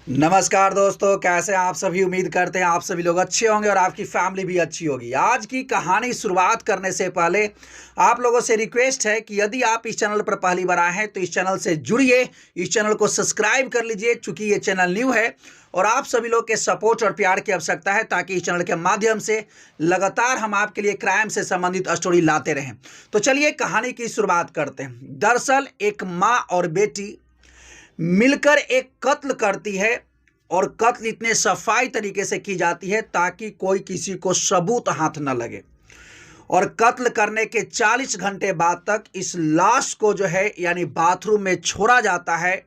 नमस्कार दोस्तों, कैसे हैं आप सभी। उम्मीद करते हैं आप सभी लोग अच्छे होंगे और आपकी फैमिली भी अच्छी होगी। आज की कहानी शुरुआत करने से पहले आप लोगों से रिक्वेस्ट है कि यदि आप इस चैनल पर पहली बार आए हैं तो इस चैनल से जुड़िए, इस चैनल को सब्सक्राइब कर लीजिए चूंकि ये चैनल न्यू है और आप सभी लोग के सपोर्ट और प्यार की आवश्यकता है ताकि इस चैनल के माध्यम से लगातार हम आपके लिए क्राइम से संबंधित स्टोरी लाते रहें। तो चलिए कहानी की शुरुआत करते हैं। दरअसल एक माँ और बेटी मिलकर एक कत्ल करती है और कत्ल इतने सफाई तरीके से की जाती है ताकि कोई किसी को सबूत हाथ न लगे। और कत्ल करने के 40 घंटे बाद तक इस लाश को जो है यानी बाथरूम में छोड़ा जाता है।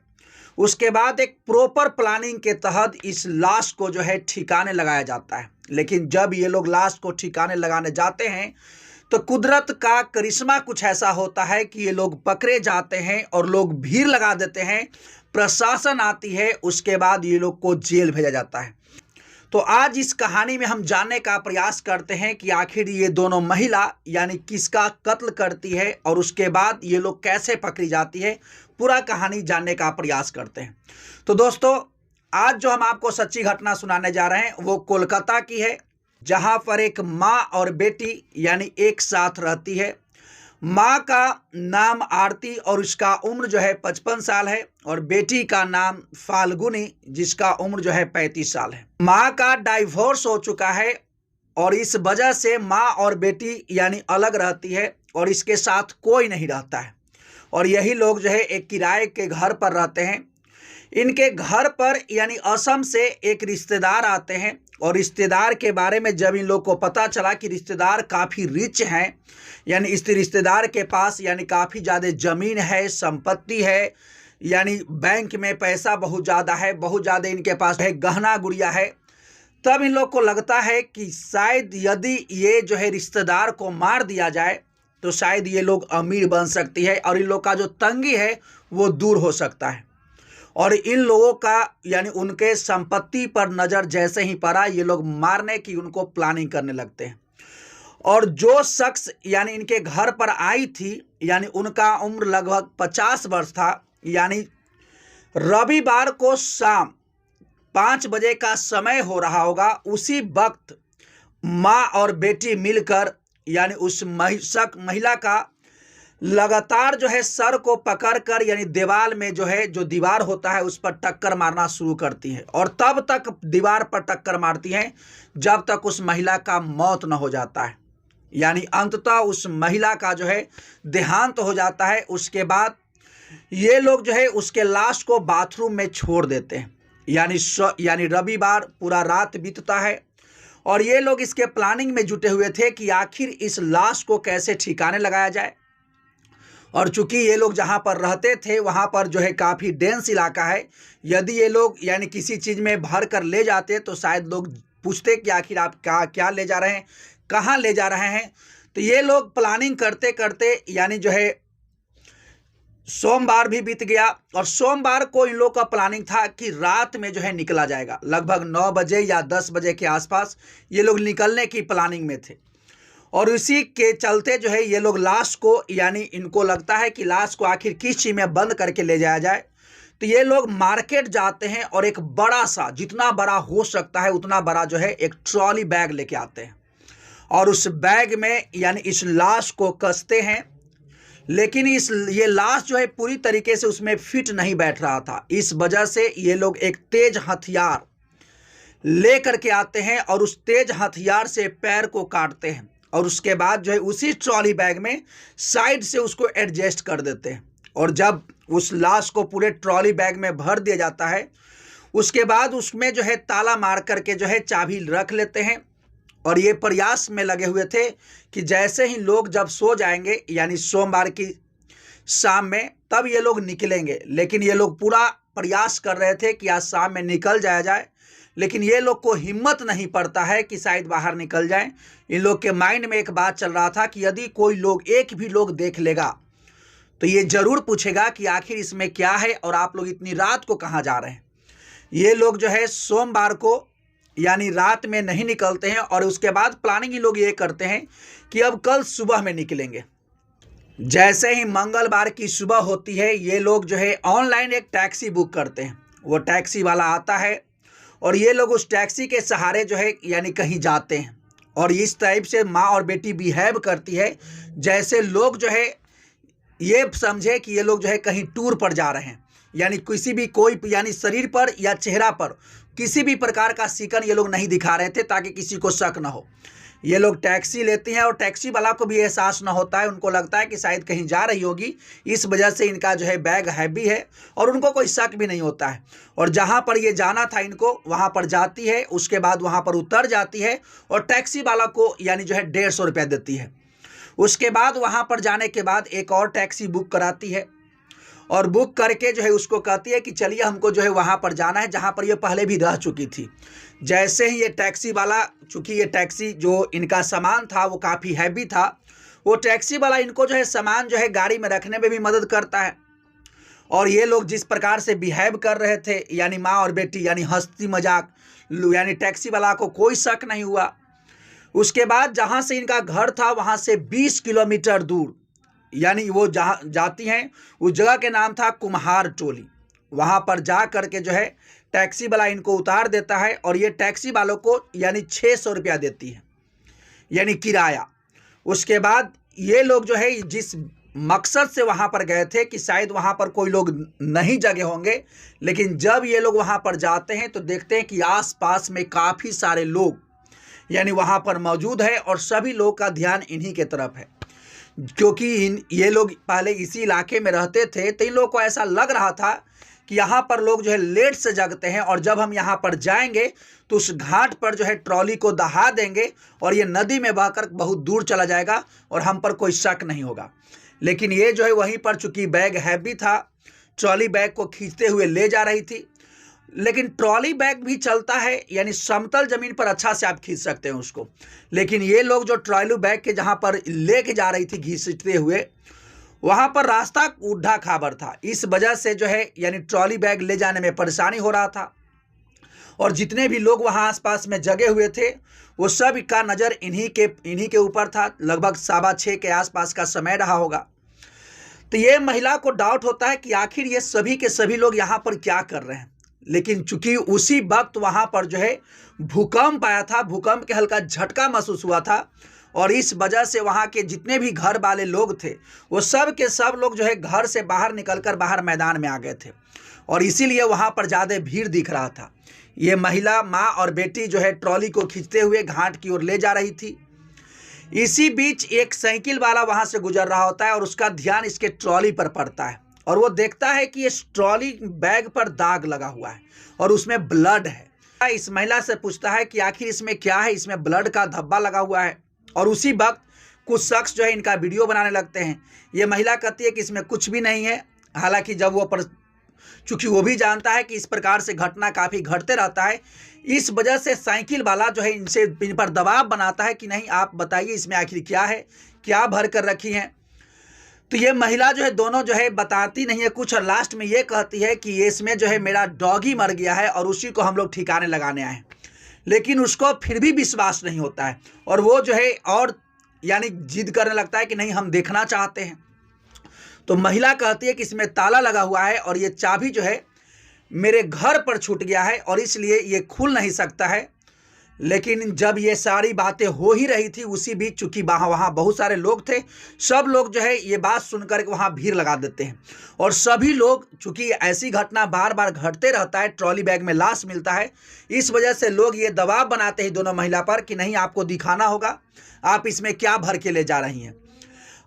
उसके बाद एक प्रॉपर प्लानिंग के तहत इस लाश को जो है ठिकाने लगाया जाता है। लेकिन जब ये लोग लाश को ठिकाने लगाने जाते हैं तो कुदरत का करिश्मा कुछ ऐसा होता है कि ये लोग पकड़े जाते हैं और लोग भीड़ लगा देते हैं, प्रशासन आती है, उसके बाद ये लोग को जेल भेजा जाता है। तो आज इस कहानी में हम जानने का प्रयास करते हैं कि आखिर ये दोनों महिला यानी किसका कत्ल करती है और उसके बाद ये लोग कैसे पकड़ी जाती है, पूरा कहानी जानने का प्रयास करते हैं। तो दोस्तों, आज जो हम आपको सच्ची घटना सुनाने जा रहे हैं वो कोलकाता की है, जहां पर एक माँ और बेटी यानी एक साथ रहती है। माँ का नाम आरती और उसका उम्र जो है 55 साल है और बेटी का नाम फाल्गुनी जिसका उम्र जो है 35 साल है। माँ का डाइवोर्स हो चुका है और इस वजह से माँ और बेटी यानी अलग रहती है और इसके साथ कोई नहीं रहता है और यही लोग जो है एक किराए के घर पर रहते हैं। इनके घर पर यानी असम से एक रिश्तेदार आते हैं और रिश्तेदार के बारे में जब इन लोग को पता चला कि रिश्तेदार काफ़ी रिच हैं, यानी इस रिश्तेदार के पास यानी काफ़ी ज़्यादा ज़मीन है, संपत्ति है, यानी बैंक में पैसा बहुत ज़्यादा है, बहुत ज़्यादा इनके पास है, गहना गुड़िया है, तब इन लोग को लगता है कि शायद यदि ये जो है रिश्तेदार को मार दिया जाए तो शायद ये लोग अमीर बन सकती है और इन लोग का जो तंगी है वो दूर हो सकता है। और इन लोगों का यानी उनके संपत्ति पर नज़र जैसे ही पड़ा ये लोग मारने की उनको प्लानिंग करने लगते हैं। और जो शख्स यानी इनके घर पर आई थी यानी उनका उम्र लगभग 50 वर्ष था। यानी रविवार को शाम 5 बजे का समय हो रहा होगा, उसी वक्त माँ और बेटी मिलकर यानी उस महिला का लगातार जो है सर को पकड़कर यानी दीवार में जो है जो दीवार होता है उस पर टक्कर मारना शुरू करती हैं और तब तक दीवार पर टक्कर मारती हैं जब तक उस महिला का मौत न हो जाता है। यानी अंततः उस महिला का जो है देहांत हो जाता है। उसके बाद ये लोग जो है उसके लाश को बाथरूम में छोड़ देते हैं। यानी रविवार पूरा रात बीतता है और ये लोग इसके प्लानिंग में जुटे हुए थे कि आखिर इस लाश को कैसे ठिकाने लगाया जाए। और चूंकि ये लोग जहाँ पर रहते थे वहाँ पर जो है काफ़ी डेंस इलाका है, यदि ये लोग यानी किसी चीज़ में भर कर ले जाते तो शायद लोग पूछते कि आखिर आप क्या ले जा रहे हैं, कहाँ ले जा रहे हैं। तो ये लोग प्लानिंग करते करते यानी जो है सोमवार भी बीत गया और सोमवार को इन लोग का प्लानिंग था कि रात में जो है निकला जाएगा। लगभग 9 बजे या 10 बजे के आसपास ये लोग निकलने की प्लानिंग में थे और इसी के चलते जो है ये लोग लाश को यानी इनको लगता है कि लाश को आखिर किस चीज़ में बंद करके ले जाया जाए। तो ये लोग मार्केट जाते हैं और एक बड़ा सा, जितना बड़ा हो सकता है उतना बड़ा जो है एक ट्रॉली बैग लेके आते हैं और उस बैग में यानी इस लाश को कसते हैं। लेकिन ये लाश जो है पूरी तरीके से उसमें फिट नहीं बैठ रहा था। इस वजह से ये लोग एक तेज हथियार ले करके आते हैं और उस तेज हथियार से पैर को काटते हैं और उसके बाद जो है उसी ट्रॉली बैग में साइड से उसको एडजस्ट कर देते हैं। और जब उस लाश को पूरे ट्रॉली बैग में भर दिया जाता है उसके बाद उसमें जो है ताला मार करके जो है चाबी रख लेते हैं और ये प्रयास में लगे हुए थे कि जैसे ही लोग जब सो जाएंगे यानी सोमवार की शाम में तब ये लोग निकलेंगे। लेकिन ये लोग पूरा प्रयास कर रहे थे कि आज शाम में निकल जाया जाए, लेकिन ये लोग को हिम्मत नहीं पड़ता है कि शायद बाहर निकल जाएं। इन लोग के माइंड में एक बात चल रहा था कि यदि कोई लोग, एक भी लोग देख लेगा तो ये जरूर पूछेगा कि आखिर इसमें क्या है और आप लोग इतनी रात को कहाँ जा रहे हैं। ये लोग जो है सोमवार को यानी रात में नहीं निकलते हैं और उसके बाद प्लानिंग ये लोग ये करते हैं कि अब कल सुबह में निकलेंगे। जैसे ही मंगलवार की सुबह होती है, ये लोग जो है ऑनलाइन एक टैक्सी बुक करते हैं। वो टैक्सी वाला आता है और ये लोग उस टैक्सी के सहारे जो है यानी कहीं जाते हैं और इस टाइप से माँ और बेटी बिहेव करती है जैसे लोग जो है ये समझे कि ये लोग जो है कहीं टूर पर जा रहे हैं। यानी किसी भी कोई यानी शरीर पर या चेहरा पर किसी भी प्रकार का शिकन ये लोग नहीं दिखा रहे थे ताकि किसी को शक न हो। ये लोग टैक्सी लेती हैं और टैक्सी वाला को भी एहसास न होता है, उनको लगता है कि शायद कहीं जा रही होगी, इस वजह से इनका जो है बैग हैवी है और उनको कोई शक भी नहीं होता है। और जहाँ पर ये जाना था इनको वहाँ पर जाती है, उसके बाद वहाँ पर उतर जाती है और टैक्सी वाला को यानी जो है 150 रुपया देती है। उसके बाद वहाँ पर जाने के बाद एक और टैक्सी बुक कराती है और बुक करके जो है उसको कहती है कि चलिए हमको जो है वहाँ पर जाना है जहाँ पर ये पहले भी रह चुकी थी। जैसे ही ये टैक्सी वाला, चूँकि ये टैक्सी जो इनका सामान था वो काफ़ी हैवी था, वो टैक्सी वाला इनको जो है सामान जो है गाड़ी में रखने में भी मदद करता है। और ये लोग जिस प्रकार से बिहेव कर रहे थे यानी माँ और बेटी, यानी हंसी मजाक, यानी टैक्सी वाला को कोई शक नहीं हुआ। उसके बाद जहाँ से इनका घर था वहाँ से 20 किलोमीटर दूर यानी वो जहाँ जाती हैं उस जगह के नाम था कुम्हार टोली। वहाँ पर जा कर के जो है टैक्सी वाला इनको उतार देता है और ये टैक्सी वालों को यानी 600 रुपया देती है यानी किराया। उसके बाद ये लोग जो है जिस मकसद से वहाँ पर गए थे कि शायद वहाँ पर कोई लोग नहीं जगे होंगे, लेकिन जब ये लोग वहाँ पर जाते हैं तो देखते हैं कि आसपास में काफ़ी सारे लोग यानी वहाँ पर मौजूद है और सभी लोग का ध्यान इन्हीं के तरफ है। क्योंकि ये लोग पहले इसी इलाके में रहते थे तो इन लोगों को ऐसा लग रहा था कि यहाँ पर लोग जो है लेट से जगते हैं और जब हम यहाँ पर जाएंगे तो उस घाट पर जो है ट्रॉली को दहा देंगे और ये नदी में बहकर बहुत दूर चला जाएगा और हम पर कोई शक नहीं होगा। लेकिन ये जो है वहीं पर, चूँकि बैग हैवी था, ट्रॉली बैग को खींचते हुए ले जा रही थी। लेकिन ट्रॉली बैग भी चलता है यानी समतल ज़मीन पर अच्छा से आप खींच सकते हैं उसको, लेकिन ये लोग जो ट्रॉली बैग के जहाँ पर लेके जा रही थी घसीटते हुए, वहाँ पर रास्ता ऊढ़ा खाबर था। इस वजह से जो है यानी ट्रॉली बैग ले जाने में परेशानी हो रहा था और जितने भी लोग वहाँ आसपास में जगे हुए थे वो सब का नज़र इन्हीं के ऊपर था। लगभग 6:15 के आसपास का समय रहा होगा। तो ये महिला को डाउट होता है कि आखिर ये सभी के सभी लोग यहाँ पर क्या कर रहे हैं। लेकिन चूंकि उसी वक्त वहाँ पर जो है भूकंप आया था, भूकंप के हल्का झटका महसूस हुआ था और इस वजह से वहाँ के जितने भी घर वाले लोग थे वो सब के सब लोग जो है घर से बाहर निकलकर बाहर मैदान में आ गए थे और इसीलिए वहाँ पर ज़्यादा भीड़ दिख रहा था। ये महिला, माँ और बेटी जो है ट्रॉली को खींचते हुए घाट की ओर ले जा रही थी। इसी बीच एक साइकिल वाला वहाँ से गुजर रहा होता है और उसका ध्यान इसके ट्रॉली पर पड़ता है और वो देखता है कि इस ट्रॉली बैग पर दाग लगा हुआ है और उसमें ब्लड है। इस महिला से पूछता है कि आखिर इसमें क्या है, इसमें ब्लड का धब्बा लगा हुआ है। और उसी वक्त कुछ शख्स जो है इनका वीडियो बनाने लगते हैं। ये महिला कहती है कि इसमें कुछ भी नहीं है। हालांकि जब वो चूँकि वो भी जानता है कि इस प्रकार से घटना काफ़ी घटते रहता है, इस वजह से साइकिल वाला जो है इन पर दबाव बनाता है कि नहीं आप बताइए इसमें आखिर क्या है, क्या भर कर रखी हैं। तो ये महिला जो है दोनों जो है बताती नहीं है कुछ और लास्ट में ये कहती है कि इसमें जो है मेरा डॉगी मर गया है और उसी को हम लोग ठिकाने लगाने आए हैं। लेकिन उसको फिर भी विश्वास नहीं होता है और वो जो है और यानी जिद करने लगता है कि नहीं हम देखना चाहते हैं। तो महिला कहती है कि इसमें ताला लगा हुआ है और ये चाबी जो है मेरे घर पर छूट गया है और इसलिए ये खुल नहीं सकता है। लेकिन जब ये सारी बातें हो ही रही थी उसी बीच चूँकि वहाँ बहुत सारे लोग थे, सब लोग जो है ये बात सुनकर के वहाँ भीड़ लगा देते हैं और सभी लोग, चूँकि ऐसी घटना बार बार घटते रहता है, ट्रॉली बैग में लाश मिलता है, इस वजह से लोग ये दबाव बनाते हैं दोनों महिला पर कि नहीं आपको दिखाना होगा आप इसमें क्या भर के ले जा रही हैं।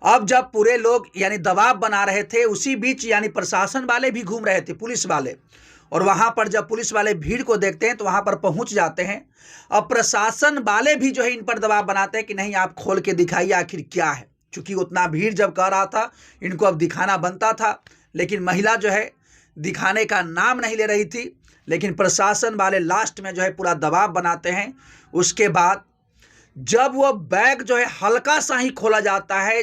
अब जब पूरे लोग यानी दबाव बना रहे थे उसी बीच यानी प्रशासन वाले भी घूम रहे थे, पुलिस वाले, और वहाँ पर जब पुलिस वाले भीड़ को देखते हैं तो वहाँ पर पहुँच जाते हैं। अब प्रशासन वाले भी जो है इन पर दबाव बनाते हैं कि नहीं आप खोल के दिखाइए आखिर क्या है। चूँकि उतना भीड़ जब कर रहा था इनको अब दिखाना बनता था, लेकिन महिला जो है दिखाने का नाम नहीं ले रही थी। लेकिन प्रशासन वाले लास्ट में जो है पूरा दबाव बनाते हैं। उसके बाद जब वो बैग जो है हल्का सा ही खोला जाता है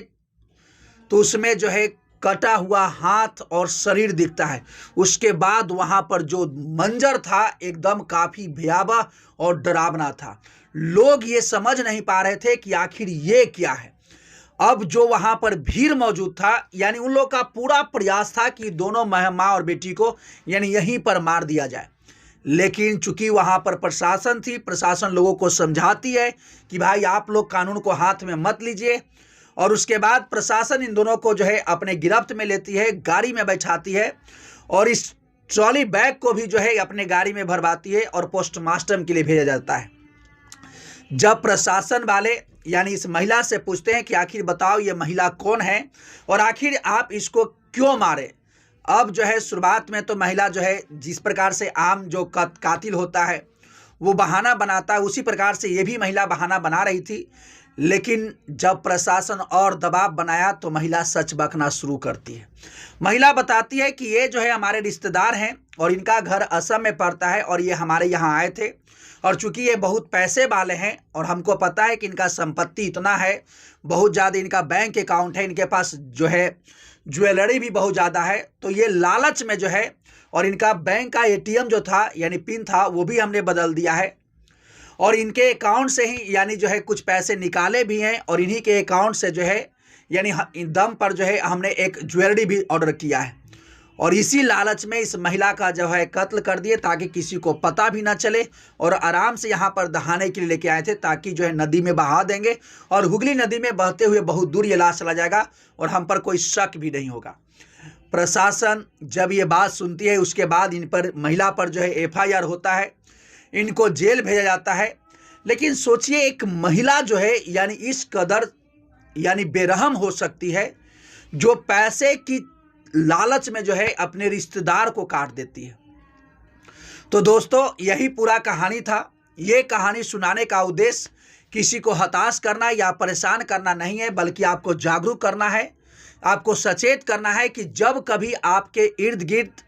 तो उसमें जो है कटा हुआ हाथ और शरीर दिखता है। उसके बाद वहां पर जो मंजर था एकदम काफी भयावह और डरावना था। लोग ये समझ नहीं पा रहे थे कि आखिर ये क्या है। अब जो वहां पर भीड़ मौजूद था, यानी उन लोग का पूरा प्रयास था कि दोनों माँ और बेटी को यानी यहीं पर मार दिया जाए। लेकिन चूंकि वहां पर प्रशासन थी, प्रशासन लोगों को समझाती है कि भाई आप लोग कानून को हाथ में मत लीजिए। और उसके बाद प्रशासन इन दोनों को जो है अपने गिरफ्त में लेती है, गाड़ी में बैठाती है और इस ट्रॉली बैग को भी जो है अपने गाड़ी में भरवाती है और पोस्टमार्टम के लिए भेजा जाता है। जब प्रशासन वाले यानी इस महिला से पूछते हैं कि आखिर बताओ ये महिला कौन है और आखिर आप इसको क्यों मारे। अब जो है शुरुआत में तो महिला जो है जिस प्रकार से आम जो कातिल होता है वो बहाना बनाता है, उसी प्रकार से ये भी महिला बहाना बना रही थी। लेकिन जब प्रशासन और दबाव बनाया तो महिला सच बकना शुरू करती है। महिला बताती है कि ये जो है हमारे रिश्तेदार हैं और इनका घर असम में पड़ता है और ये हमारे यहाँ आए थे और चूंकि ये बहुत पैसे वाले हैं और हमको पता है कि इनका संपत्ति इतना है, बहुत ज़्यादा इनका बैंक अकाउंट है, इनके पास जो है ज्वेलरी भी बहुत ज़्यादा है, तो ये लालच में जो है और इनका बैंक का एटीएम जो था यानी पिन था वो भी हमने बदल दिया है और इनके अकाउंट से ही यानी जो है कुछ पैसे निकाले भी हैं और इन्हीं के अकाउंट से जो है यानी दम पर जो है हमने एक ज्वेलरी भी ऑर्डर किया है और इसी लालच में इस महिला का जो है कत्ल कर दिए ताकि किसी को पता भी ना चले और आराम से यहाँ पर दहाने के लिए लेके आए थे ताकि जो है नदी में बहा देंगे और हुगली नदी में बहते हुए बहुत दूर ये लाश चला जाएगा और हम पर कोई शक भी नहीं होगा। प्रशासन जब ये बात सुनती है उसके बाद इन पर महिला पर जो है एफआईआर होता है, इनको जेल भेजा जाता है। लेकिन सोचिए एक महिला जो है यानी इस कदर यानी बेरहम हो सकती है जो पैसे की लालच में जो है अपने रिश्तेदार को काट देती है। तो दोस्तों यही पूरा कहानी था। ये कहानी सुनाने का उद्देश्य किसी को हताश करना या परेशान करना नहीं है, बल्कि आपको जागरूक करना है, आपको सचेत करना है कि जब कभी आपके इर्द गिर्द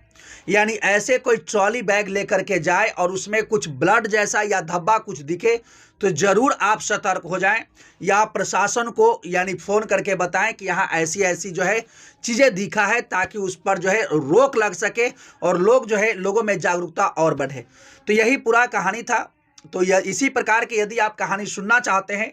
यानी ऐसे कोई ट्रॉली बैग लेकर के जाए और उसमें कुछ ब्लड जैसा या धब्बा कुछ दिखे तो ज़रूर आप सतर्क हो जाएं या प्रशासन को यानी फ़ोन करके बताएं कि यहाँ ऐसी ऐसी जो है चीज़ें दिखा है ताकि उस पर जो है रोक लग सके और लोग जो है लोगों में जागरूकता और बढ़े। तो यही पूरा कहानी था। तो यह इसी प्रकार की यदि आप कहानी सुनना चाहते हैं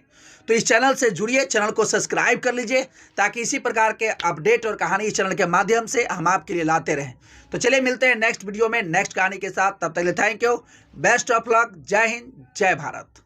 तो इस चैनल से जुड़िए, चैनल को सब्सक्राइब कर लीजिए ताकि इसी प्रकार के अपडेट और कहानी इस चैनल के माध्यम से हम आपके लिए लाते रहें। तो चलिए मिलते हैं नेक्स्ट वीडियो में नेक्स्ट कहानी के साथ। तब तक के लिए thank you, best of luck, जय हिंद, जय भारत।